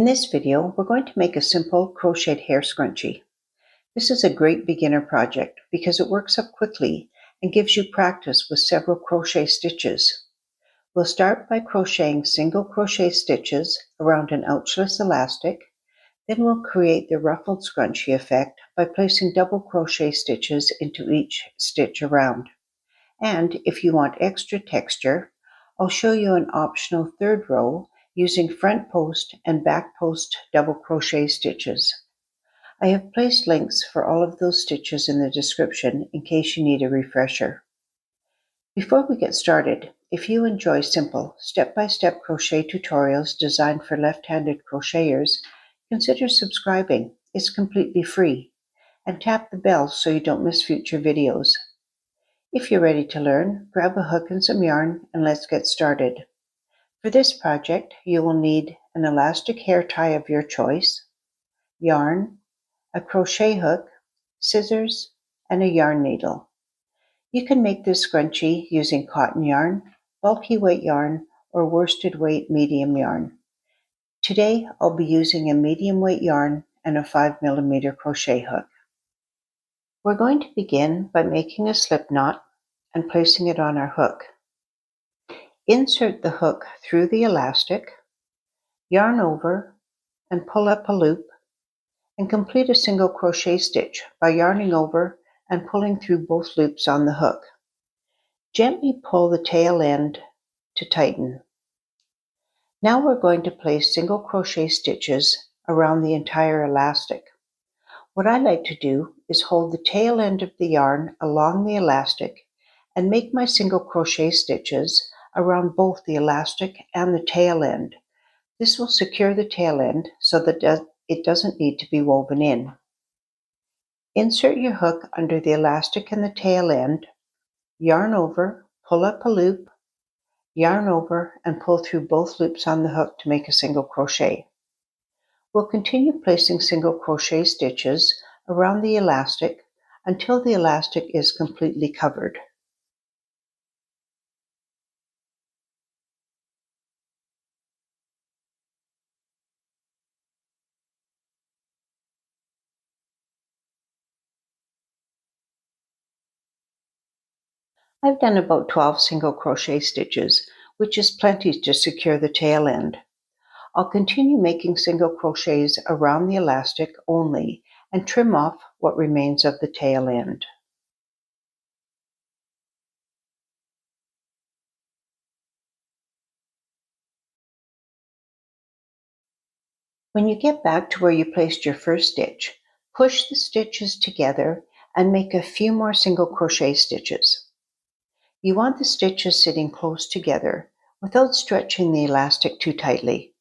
In this video, we're going to make a simple crocheted hair scrunchie. This is a great beginner project because it works up quickly and gives you practice with several crochet stitches. We'll start by crocheting single crochet stitches around an ouchless elastic. Then we'll create the ruffled scrunchie effect by placing double crochet stitches into each stitch around. And if you want extra texture, I'll show you an optional third row using front post and back post double crochet stitches. I have placed links for all of those stitches in the description in case you need a refresher. Before we get started, if you enjoy simple step-by-step crochet tutorials designed for left-handed crocheters, consider subscribing. It's completely free. And tap the bell so you don't miss future videos. If you're ready to learn, grab a hook and some yarn and let's get started. For this project, you will need an elastic hair tie of your choice, yarn, a crochet hook, scissors, and a yarn needle. You can make this scrunchie using cotton yarn, bulky weight yarn, or worsted weight medium yarn. Today, I'll be using a medium weight yarn and a 5mm crochet hook. We're going to begin by making a slip knot and placing it on our hook. Insert the hook through the elastic, yarn over, and pull up a loop, and complete a single crochet stitch by yarning over and pulling through both loops on the hook. Gently pull the tail end to tighten. Now we're going to place single crochet stitches around the entire elastic. What I like to do is hold the tail end of the yarn along the elastic and make my single crochet stitches around both the elastic and the tail end. This will secure the tail end so that it doesn't need to be woven in. Insert your hook under the elastic and the tail end, yarn over, pull up a loop, yarn over, and pull through both loops on the hook to make a single crochet. We'll continue placing single crochet stitches around the elastic until the elastic is completely covered. I've done about 12 single crochet stitches, which is plenty to secure the tail end. I'll continue making single crochets around the elastic only and trim off what remains of the tail end. When you get back to where you placed your first stitch, push the stitches together and make a few more single crochet stitches. You want the stitches sitting close together without stretching the elastic too tightly.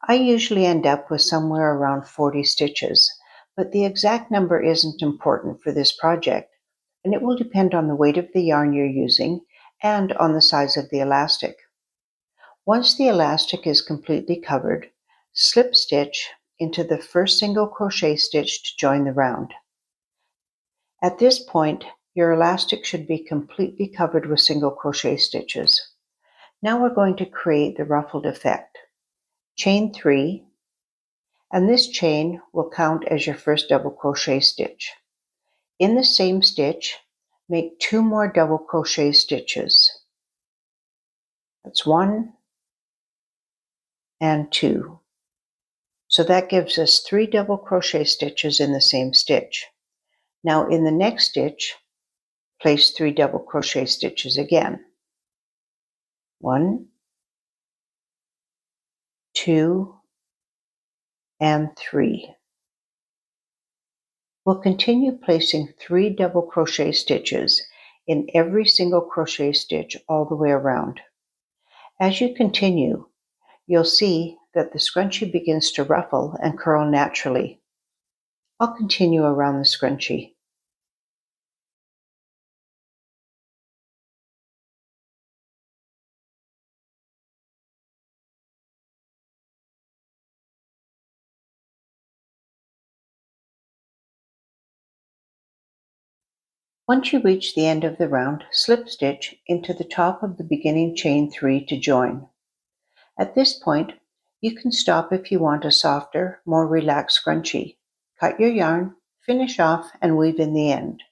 I usually end up with somewhere around 40 stitches, but the exact number isn't important for this project, and it will depend on the weight of the yarn you're using and on the size of the elastic. Once the elastic is completely covered, slip stitch into the first single crochet stitch to join the round. At this point, your elastic should be completely covered with single crochet stitches. Now we're going to create the ruffled effect. Chain 3, and this chain will count as your first double crochet stitch. In the same stitch, make 2 more double crochet stitches. That's 1 and 2. So that gives us 3 double crochet stitches in the same stitch. Now in the next stitch, place 3 double crochet stitches again. 1, 2, and 3. We'll continue placing 3 double crochet stitches in every single crochet stitch all the way around. As you continue, you'll see that the scrunchie begins to ruffle and curl naturally. I'll continue around the scrunchie. Once you reach the end of the round, slip stitch into the top of the beginning chain 3 to join. At this point, You can stop if you want a softer, more relaxed scrunchie. Cut your yarn, finish off, and weave in the end.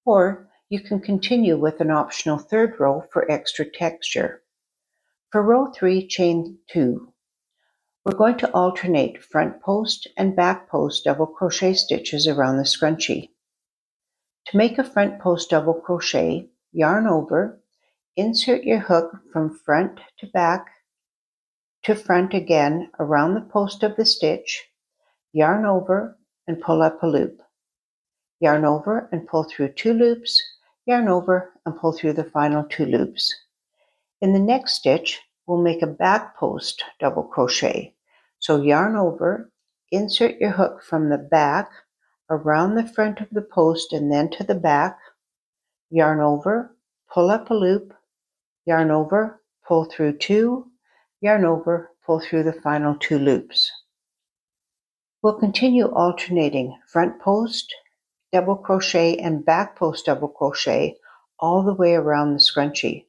Or you can continue with an optional third row for extra texture. For row 3, chain 2. We're going to alternate front post and back post double crochet stitches around the scrunchie. To make a front post double crochet, yarn over, insert your hook from front to back to front again around the post of the stitch, yarn over and pull up a loop. Yarn over and pull through 2 loops, yarn over and pull through the final 2 loops. In the next stitch, we'll make a back post double crochet. So yarn over, insert your hook from the back around the front of the post and then to the back, yarn over, pull up a loop, yarn over, pull through 2, yarn over, pull through the final 2 loops. We'll continue alternating front post, double crochet, and back post double crochet all the way around the scrunchie.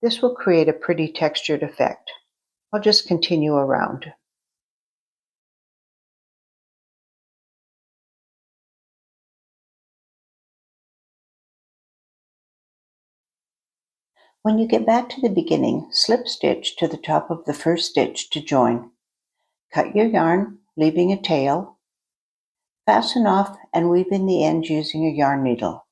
This will create a pretty textured effect. I'll just continue around. When you get back to the beginning, slip stitch to the top of the first stitch to join. Cut your yarn, leaving a tail. Fasten off and weave in the end using a yarn needle.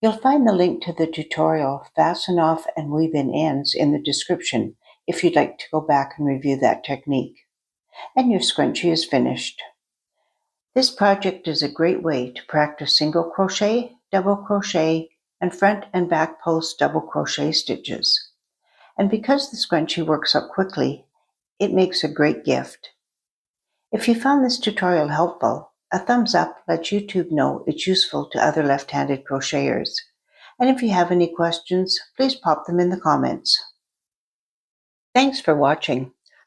You'll find the link to the tutorial Fasten Off and Weave in Ends in the description if you'd like to go back and review that technique. And your scrunchie is finished. This project is a great way to practice single crochet, double crochet, and front and back post double crochet stitches. And because the scrunchie works up quickly, it makes a great gift. If you found this tutorial helpful, a thumbs up lets YouTube know it's useful to other left-handed crocheters. And if you have any questions, please pop them in the comments. Thanks for watching.